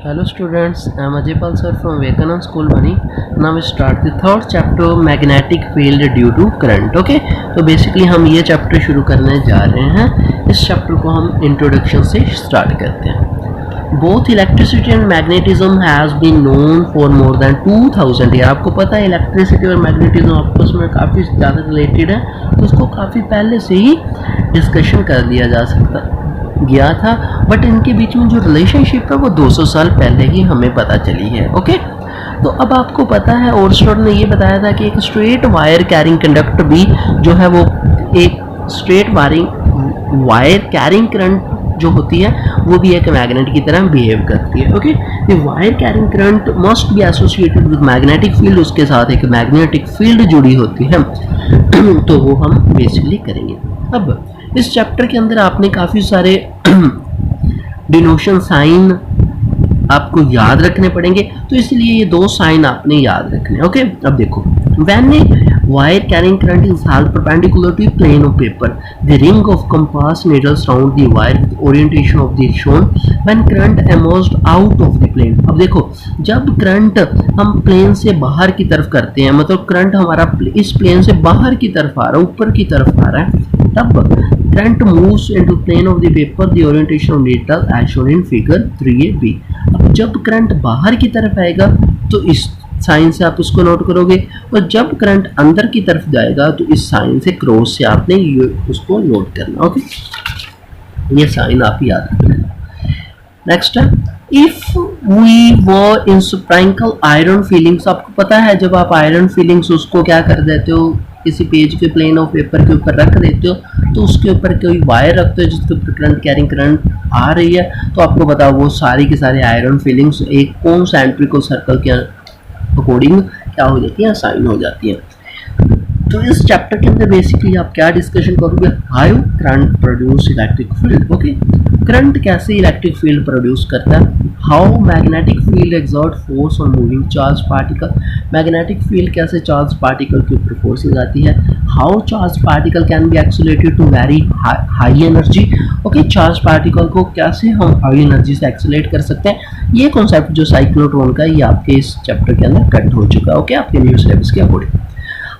Hello students, I am Ajay Pal sir from Vivekananda School Bani. Now we start the third chapter magnetic field due to current. Okay, तो basically हम ये chapter शुरू करने जा रहे हैं. इस चैप्टर को हम इंट्रोडक्शन से स्टार्ट करते हैं. Both electricity and magnetism has been known for more than 2000 years. आपको पता है इलेक्ट्रिसिटी और मैग्नेटिज्म आपस में काफ़ी ज़्यादा रिलेटेड है, तो उसको काफ़ी पहले से ही डिस्कशन कर लिया जा सकता गया था, बट इनके बीच में जो रिलेशनशिप है वो 200 साल पहले ही हमें पता चली है. ओके, तो अब आपको पता है ओरस्टेड ने ये बताया था कि एक स्ट्रेट वायर कैरिंग कंडक्टर भी जो है वो एक स्ट्रेट वायर कैरिंग करंट जो होती है वो भी एक मैग्नेट की तरह बिहेव करती है. Okay, the wire carrying current must be associated with magnetic field, उसके साथ एक मैग्नेटिक फील्ड जुड़ी होती है. तो वो हम बेसिकली करेंगे. अब इस चैप्टर के अंदर आपने काफ़ी सारे डिनोशन साइन आपको याद रखने पड़ेंगे, तो इसलिए ये दो साइन आपने याद रखने. ओके, अब देखो, when wire carrying current is held perpendicular to a plane of paper, the ring of compass needles round the wire with orientation of the shown when current emerged out of the plane. अब देखो, जब current हम plane से बाहर की तरफ करते हैं, मतलब करंट हमारा इस प्लेन से बाहर की तरफ आ रहा है, ऊपर की तरफ आ रहा है, तब current moves into plane of the paper the orientation of needle as shown in figure 3a-b. अब जब करंट बाहर की तरफ आएगा तो इस साइन से आप उसको नोट करोगे, और जब करंट अंदर की तरफ जाएगा तो इस साइन से क्रॉस से आपने ये उसको नोट करना. ओके, ये साइन आप याद रख लेना. नेक्स्ट है, if we were in sprinkle iron filings. आपको पता है जब आप आयरन फीलिंग्स उसको क्या कर देते हो, किसी पेज के प्लेन ऑफ पेपर के ऊपर रख देते हो, तो उसके ऊपर कोई वायर रखते हो जिसके ऊपर करंट कैरिंग करंट आ रही है, तो आपको पता वो सारी की सारी आयरन फीलिंग्स एक कॉन्सेंट्रिक सर्कल के अकॉर्डिंग क्या हो जाती है, साइन हो जाती है. तो इस चैप्टर के अंदर बेसिकली आप क्या डिस्कशन करोगे, how current produce electric field. Okay, current कैसे इलेक्ट्रिक फील्ड प्रोड्यूस करता है, how magnetic field exert force on moving charge particle. Magnetic field कैसे चार्ज पार्टिकल के ऊपर फोर्स लगाती है, how charge particle can be accelerated to very high energy. Okay, charge particle को कैसे हम हाई एनर्जी से एक्सेलरेट कर सकते हैं. ये कॉन्सेप्ट जो साइक्लोट्रॉन का ये आपके इस चैप्टर के अंदर कट हो चुका है. ओके, आपके न्यू सिलेबस के according.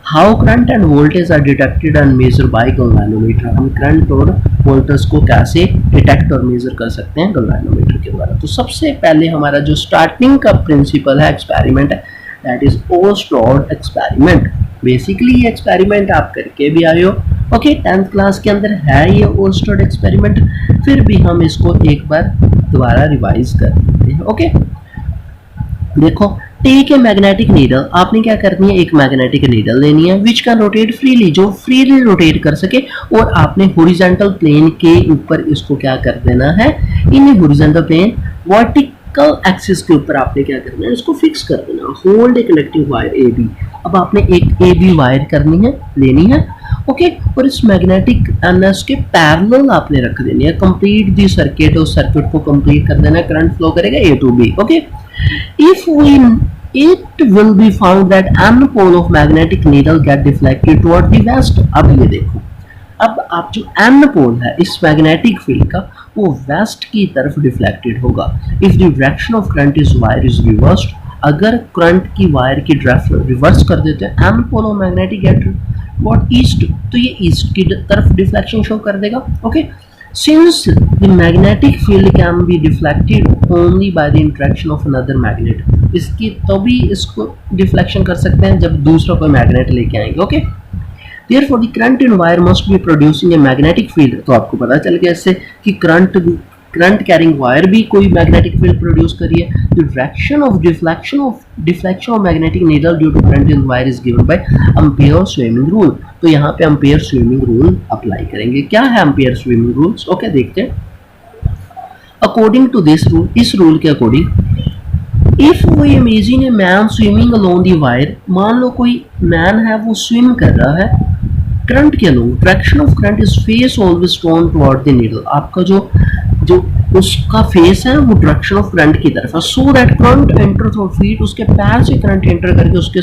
How current and voltage are detected and measure by galvanometer. हम करंट और वोल्टेज को कैसे डिटेक्ट और मेजर कर सकते हैं गैल्वेनोमीटर के द्वारा. तो सबसे पहले हमारा जो स्टार्टिंग का प्रिंसिपल है एक्सपेरिमेंट है, that is Oersted experiment. Basically ये एक्सपेरिमेंट आप करके भी आए हो. ओके, 10th क्लास के अंदर है ये ओरस्टेड एक्सपेरिमेंट, फिर भी हम इसको एक बार दोबारा रिवाइज कर देते हैं. ओके, देखो, टेक ए मैग्नेटिक नीडल. आपने क्या करनी है, एक मैग्नेटिक नीडल लेनी है विच कैन रोटेट फ्रीली, जो फ्रीली रोटेट कर सके, और आपने हॉरिजॉन्टल प्लेन के ऊपर इसको क्या कर देना है, in horizontal plane vertical axis के ऊपर आपने क्या करना है, इसको फिक्स कर देना. Hold a connecting wire A B. अब आपने एक ए बी वायर करनी है, लेनी है. ओके, और इस मैग्नेटिक एनएस के पैरेलल आपने रख देनी है. कंप्लीट दी सर्किट, उस सर्किट को कंप्लीट कर देना. करंट फ्लो करेगा A to B. Okay, if it will be found that n pole of magnetic needle get deflected toward the west. अब ये देखो, अब आप जो n पोल है इस मैग्नेटिक फील्ड का वो वेस्ट की तरफ डिफ्लेक्टेड होगा. if the direction of current is wire is reversed, अगर करंट की वायर की डायरेक्शन रिवर्स कर देते हैं, n pole of magnetic get what east, तो ये ईस्ट की तरफ डिफ्लेक्शन शो कर देगा. ओके, since the magnetic field can be deflected only by the interaction of another magnet, इसकी तभी इसको डिफ्लेक्शन कर सकते हैं जब दूसरा कोई मैग्नेट लेके आएंगे. Okay, therefore the current in wire must be producing a magnetic field. तो आपको पता चल गया इससे कि करंट कैरिंग वायर भी कोई मैग्नेटिक फील्ड प्रोड्यूस करी है. The direction of deflection of magnetic needle due to current in wire is given by ampere swimming rule. तो यहाँ पे एम्पियर स्विमिंग रूल अप्लाई करेंगे. क्या है एम्पियर स्विमिंग रूल्स? ओके, देखते हैं. अकॉर्डिंग टू दिस रूल, इस रूल के according, if we imagine a man swimming along the wire, मान लो कोई मैन है वो स्विम कर रहा है करंट के along, direction of current is face always turn toward the needle. आपका जो उसका फेस है वो डायरेक्शन ऑफ करंट की तरफ है. So that current enter through feet, उसके पैर से करंट एंटर करके उसके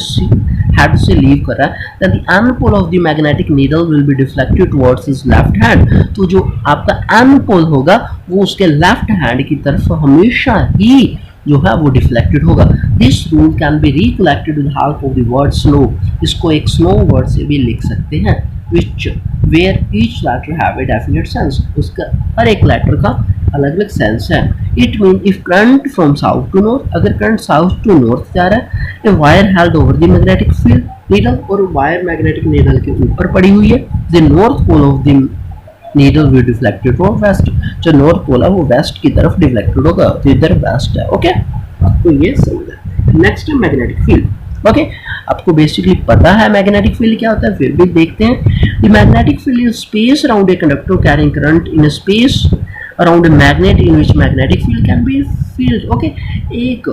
हेड से लीव कर रहा है. That the N pole of the magnetic needle will be deflected towards his left hand. तो जो आपका एन पोल होगा वो उसके लेफ्ट हैंड की तरफ हमेशा ही जो है वो डिफ्लेक्टेड होगा। This rule can be recollected with help of the word snow. इसको एक स्नो वर्ड से भी लिख सकते हैं, which where each letter have a definite sense. उसका हर एक लेटर का अलग अलग सेंस है। It mean if current from south to north, अगर करंट साउथ टू नॉर्थ जा रहा है, a wire held over the magnetic field needle, और वायर मैग्नेटिक नीडल के ऊपर पड़ी हुई है, the north pole of the needle will deflected from west. जो नॉर्थ पोल है वो वेस्ट की तरफ डिफ्लेक्टेड होगा, तो इधर वेस्ट है। ओके, आपको ये समझना है। नेक्स्ट है मैग्नेटिक फील्ड। ओके, आपको बेसिकली पता है मैग्नेटिक फील्ड क्या होता है, फिर भी देखते हैं। The magnetic field is space around a conductor carrying current in space around a magnet in which magnetic field can be field. Okay, एक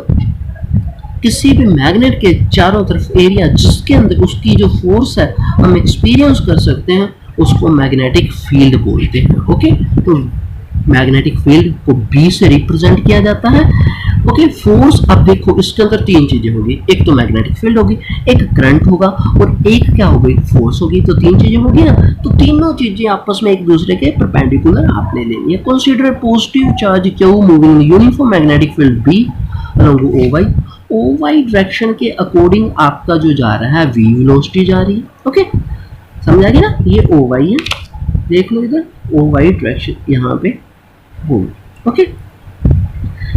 किसी भी मैग्नेट के चारों तरफ एरिया जिसके अंदर उसकी जो फोर्स है हम एक्सपीरियंस कर सकते हैं, उसको मैग्नेटिक फील्ड बोलते हैं। ओके, तो मैग्नेटिक फील्ड को B से रिप्रेजेंट किया जाता है। ओके, फोर्स, अब देखो इसके अंदर तीन चीजें होगी, एक तो मैग्नेटिक फील्ड होगी, एक करंट होगा, और एक क्या होगी, फोर्स होगी। तो तीन चीजें होगी ना, तो तीनों चीजें आपस में एक दूसरे के परपेंडिकुलर आपने लेनी है। Consider positive charge Q moving uniform magnetic field B along OY। OY direction के अकॉर्डिंग आपका जो जा रहा है V वेलोसिटी जा रही है। ओके, समझ आ गया ना, ये OY है, देख लो इधर OY डायरेक्शन यहाँ पे वो। Okay,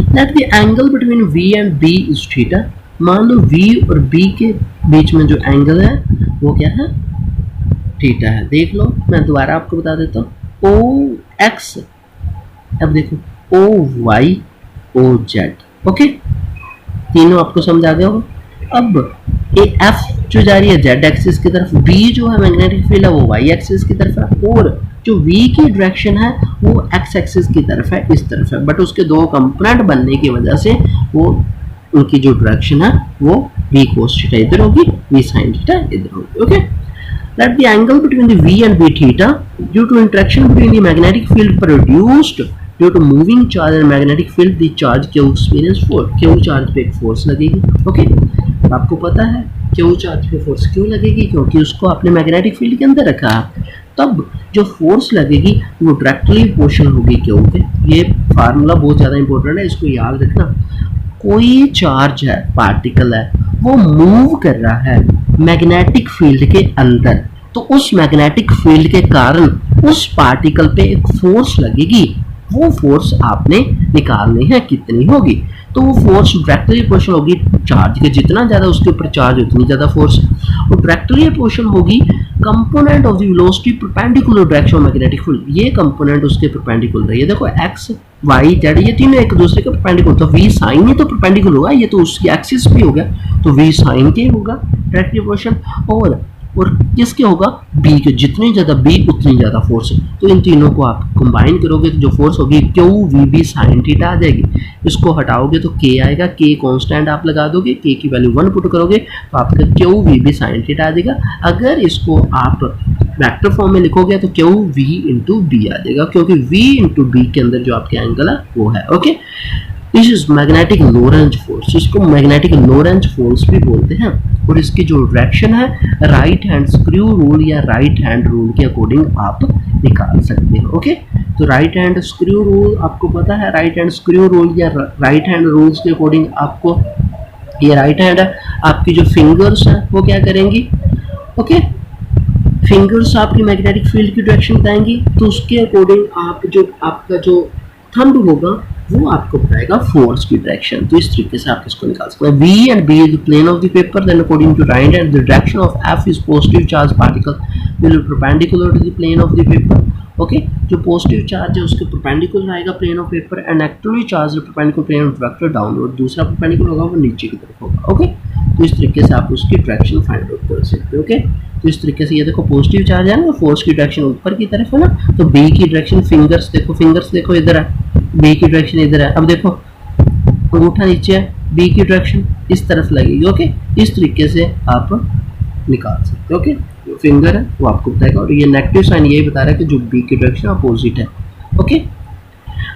let the angle between V and B is theta. मान लो V और B के बीच में जो एंगल है वो क्या है, थीटा है। देख लो, मैं दोबारा आपको बता देता हूँ, OX, अब देखो OY OZ। ओके, तीनों आपको समझ आ गया होगा। अब ए F जो जा रही है Z एक्सिस की तरफ, B जो है मैग्नेटिक फील्ड है वो Y एक्सिस की तरफ है, और जो V की डायरेक्शन है वो X एक्सिस की तरफ है, इस तरफ है। बट उसके दो कंपोनेंट बनने की वजह से वो उनकी जो डायरेक्शन है वो V cos थीटा इधर होगी, V sin थीटा इधर होगी। Okay, let the angle between the V and B theta due to interaction between the magnetic field produced due to moving charge and magnetic field the charge Q experience force. Q charge पे एक force लगेगी। Okay, आपको पता है Q charge पे force क्यों लगेगी, क्योंकि उसको आपने मैग्नेटिक फील्ड के अंदर रखा है। तब जो फोर्स लगेगी वो डायरेक्टली प्रोपोर्शनल होगी Q के। ये फार्मूला बहुत ज़्यादा इंपॉर्टेंट है, इसको याद रखना। कोई चार्ज है, पार्टिकल है, वो मूव कर रहा है मैग्नेटिक फील्ड के अंदर, तो उस मैग्नेटिक फील्ड के कारण उस पार्टिकल पे एक फोर्स लगेगी। वो फोर्स आपने निकालनी है, कितनी होगी, तो वो फोर्स डायरेक्टली प्रोपोर्शनल होगी चार्ज के, जितना ज़्यादा उसके ऊपर चार्ज उतनी ज़्यादा फोर्स, और डायरेक्टली प्रोपोर्शनल होगी component of the velocity perpendicular direction of magnetic field. ये कंपोनेंट उसके परपेंडिकुलर है, ये देखो X Y Z ये तीनों एक दूसरे के परपेंडिकुलर, तो V sin ये तो परपेंडिकुलर होगा, ये तो उसकी एक्सिस भी हो गया, तो V sin के होगा डायरेक्टली प्रोपोर्शनल, और किसके होगा, B के। जितनी ज़्यादा B उतनी ज़्यादा फोर्स है, तो इन तीनों को आप कंबाइन करोगे तो जो फोर्स होगी Q VB sin थीटा आ जाएगी। इसको हटाओगे तो K आएगा, K कांस्टेंट आप लगा दोगे, K की वैल्यू 1 पुट करोगे तो आपका Q VB sin थीटा आ जाएगा। अगर इसको आप वेक्टर फॉर्म में लिखोगे तो Q V इंटू B आ जाएगा, क्योंकि V इंटू B के अंदर जो आपके एंगल है वो है। Okay, this is magnetic Lorentz force, इसको मैग्नेटिक लोरेंज फोर्स भी बोलते हैं, और इसकी जो डायरेक्शन है राइट हैंड स्क्रू रूल या राइट हैंड रूल के अकॉर्डिंग आप निकाल सकते हो। ओके, तो राइट हैंड स्क्रू रूल आपको पता है, राइट हैंड स्क्रू रूल या राइट हैंड रूल्स के अकॉर्डिंग आपको, ये राइट हैंड है, आपकी जो फिंगर्स है वो क्या करेंगी, ओके, फिंगर्स आपकी मैग्नेटिक फील्ड की डायरेक्शन बताएंगी, तो उसके अकॉर्डिंग आप जो आपका जो थंब होगा वो आपको बताएगा फोर्स की डायरेक्शन। तो इस तरीके से आप इसको निकाल सकते हैं। V and B is the plane of the paper, then according to right hand the direction of F is positive charge particle will be perpendicular to the plane of the paper। Okay, जो positive charge है उसके perpendicular आएगा plane of paper, and negatively charge perpendicular plane of vector downward, दूसरा perpendicular होगा वो नीचे की तरफ होगा। ओके, तो इस तरीके से आप उसकी डायरेक्शन फाइंड आउट कर सकते हो। ओके, तो इस तरीके से ये देखो पॉजिटिव चार्ज है ना, फोर्स की डायरेक्शन ऊपर की तरफ है ना, तो B की डायरेक्शन फिंगर्स देखो इधर है, B की डायरेक्शन इधर है। अब देखो अंगूठा नीचे है, B की डायरेक्शन इस तरफ लगेगी। ओके, इस तरीके से आप निकाल सकते हो। ओके, जो फिंगर है वो आपको बताएगा, और ये नेगेटिव साइन यही बता रहा है कि जो B की डायरेक्शन अपोजिट है। ओके,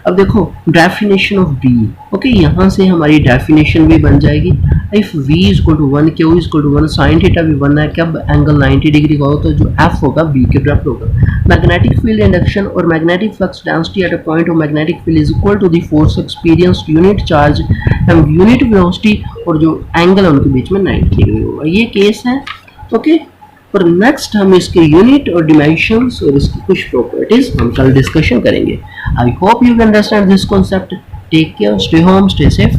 अब देखो डेफिनेशन ऑफ बी, ओके, यहाँ से हमारी डेफिनेशन भी बन जाएगी। If v is equal to 1, q is equal to 1, sine theta भी 1 है, कब एंगल 90 डिग्री का हो तो जो f होगा b के बराबर होगा। मैग्नेटिक फील्ड इंडक्शन और magnetic flux density at a point of magnetic field is equal to the force experienced unit charge and unit velocity, और जो एंगल है उनके बीच में 90 डिग्री होगा। ये केस है, ओके। और नेक्स्ट हम इसके यूनिट और डिमेंशंस और इसकी कुछ प्रॉपर्टीज हम कल डिस्कशन करेंगे। I hope you can understand this concept. Take care, stay home, stay safe.